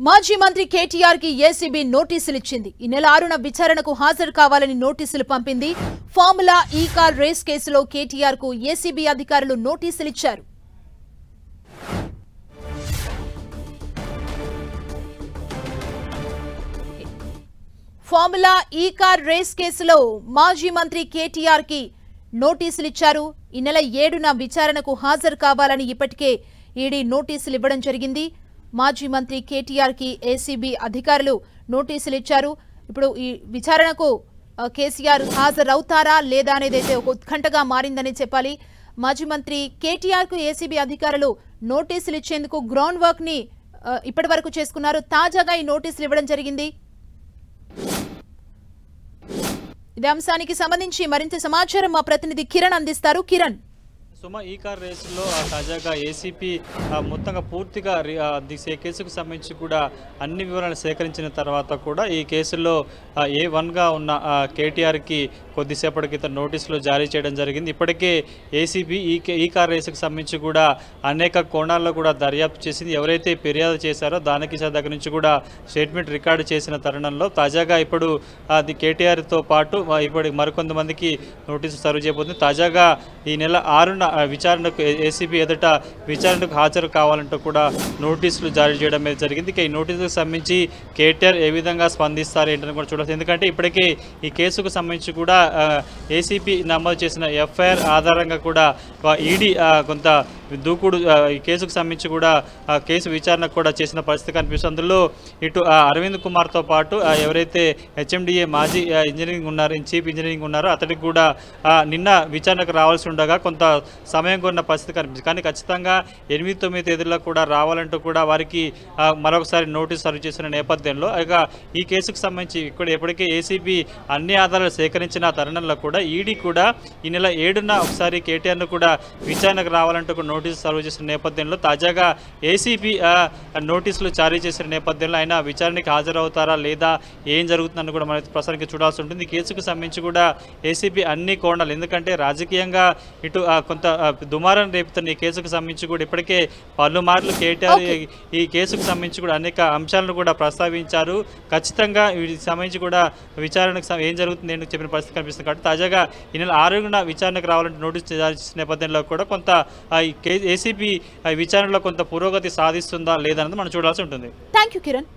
మాజీ మంత్రి కేటీఆర్ కి ఏసీబీ నోటీసులు ఇచ్చింది. ఈ నెల 6న విచారణకు హాజరు కావాలని నోటీసులు పంపింది. ఫార్ములా ఈ కార్ రేస్ కేసులో కేటీఆర్ కు ఏసీబీ అధికారులు నోటీసులు ఇచ్చారు. ఫార్ములా ఈ కార్ రేస్ కేసులో మాజీ మంత్రి కేటీఆర్ కి నోటీసులు ఇచ్చారు. ఈ నెల 7న విచారణకు హాజరు కావాలని ఇప్పటికే ఈడీ నోటీసులు ఇవ్వడం జరిగింది. మాజీ మంత్రి కేటీఆర్ కి ఏసీబీ అధికారులు నోటీసులు ఇచ్చారు. ఇప్పుడు ఈ విచారణకు కేసీఆర్ హాజరవుతారా లేదా అనేది అయితే ఒక ఉత్కంఠగా మారిందని చెప్పాలి. మాజీ మంత్రి కేటీఆర్ కు ఏసీబీ అధికారులు నోటీసులు ఇచ్చేందుకు గ్రౌండ్ వర్క్ ని ఇప్పటి వరకు చేసుకున్నారు. తాజాగా ఈ నోటీసులు ఇవ్వడం జరిగింది. ఇదే అంశానికి సంబంధించి మరింత సమాచారం మా ప్రతినిధి కిరణ్ అందిస్తారు. కిరణ్, సుమ ఈ కార్ రేసులో తాజాగా ఏసీపీ మొత్తంగా పూర్తిగా కేసుకు సంబంధించి కూడా అన్ని వివరాలు సేకరించిన తర్వాత కూడా ఈ కేసులో A1గా ఉన్న కేటీఆర్కి కొద్దిసేపటి క్రితం నోటీసులు జారీ చేయడం జరిగింది. ఇప్పటికే ఏసీబీ ఈ కార్ రేసుకు సంబంధించి కూడా అనేక కోణాల్లో కూడా దర్యాప్తు చేసింది. ఎవరైతే ఫిర్యాదు చేశారో దానికి దగ్గర నుంచి కూడా స్టేట్మెంట్ రికార్డు చేసిన తరుణంలో తాజాగా ఇప్పుడు అది కేటీఆర్తో పాటు ఇప్పుడు మరికొంతమందికి నోటీసు సర్వ్ చేయబోతుంది. తాజాగా ఈ నెల 6న విచారణకు ఏసీబీ ఎదుట విచారణకు హాజరు కావాలంటూ కూడా నోటీసులు జారీ చేయడం మీద జరిగింది. ఈ నోటీసులకు సంబంధించి కేటీఆర్ ఏ విధంగా స్పందిస్తారు ఏంటని కూడా చూడాలి. ఎందుకంటే ఇప్పటికే ఈ కేసుకు సంబంధించి కూడా ఏసీబీ నమోదు చేసిన ఎఫ్ఐఆర్ ఆధారంగా కూడా ఈడీ కొంత దూకుడు ఈ కేసుకు సంబంధించి కూడా కేసు విచారణ కూడా చేసిన పరిస్థితి కనిపిస్తుంది. అందులో ఇటు అరవింద్ కుమార్తో పాటు ఎవరైతే హెచ్ఎండిఏ మాజీ చీఫ్ ఇంజనీరింగ్ ఉన్నారో అతడికి కూడా నిన్న విచారణకు రావాల్సి ఉండగా కొంత సమయం కొన్న పరిస్థితి కనిపిస్తుంది. కానీ ఖచ్చితంగా 8-9 తేదీల్లో కూడా రావాలంటూ కూడా వారికి మరొకసారి నోటీస్ సర్వ్ చేసిన నేపథ్యంలో ఇక ఈ కేసుకు సంబంధించి ఇక్కడ ఎప్పటికే ఏసీబీ అన్ని ఆధారాలు సేకరించిన తరుణంలో కూడా ఈడీ కూడా ఈ నెల 7న ఒకసారి కేటీఆర్ను కూడా విచారణకు రావాలంటూ కూడా నోటీసు సర్వ్ చేసిన నేపథ్యంలో తాజాగా ఏసీబీ నోటీసులు జారీ చేసిన నేపథ్యంలో ఆయన విచారణకి హాజరవుతారా లేదా ఏం జరుగుతుందని కూడా మనం ప్రస్తుతానికి చూడాల్సి ఉంటుంది. ఈ కేసుకు సంబంధించి కూడా ఏసీబీ అన్ని కోణాలు, ఎందుకంటే రాజకీయంగా ఇటు కొంత దుమారం రేపుతున్న ఈ కేసుకు సంబంధించి కూడా ఇప్పటికే పలుమార్లు కేటీఆర్ ఈ కేసుకు సంబంధించి కూడా అనేక అంశాలను కూడా ప్రస్తావించారు. ఖచ్చితంగా వీటికి సంబంధించి కూడా విచారణకు ఏం జరుగుతుంది ఏంటో చెప్పిన పరిస్థితి కనిపిస్తుంది. కాబట్టి తాజాగా ఈ నెల 6న విచారణకు రావాలంటే నోటీసు జారీ చేసిన నేపథ్యంలో కూడా కొంత ఏసీబీ విచారణలో కొంత పురోగతి సాధిస్తుందా లేదన్నది మనం చూడాల్సి ఉంటుంది. థాంక్యూ కిరణ్.